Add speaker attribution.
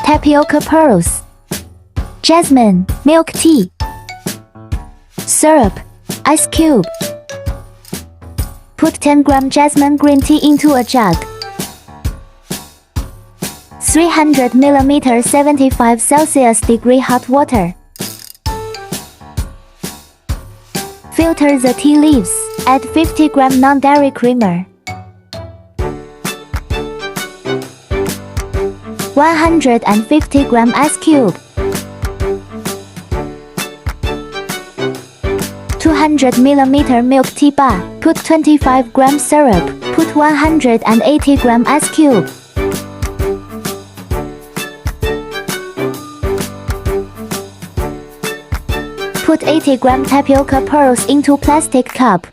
Speaker 1: tapioca pearls, jasmine, milk tea, syrup, ice cube. Put 10g jasmine green tea into a jug. 300 ml 75 Celsius degree hot water. Filter the tea leaves. Add 50g non-dairy creamer. 150g ice cube. 200 ml milk tea bar. Put 25g syrup. Put 180g ice cube. Put 80g tapioca pearls into plastic cup.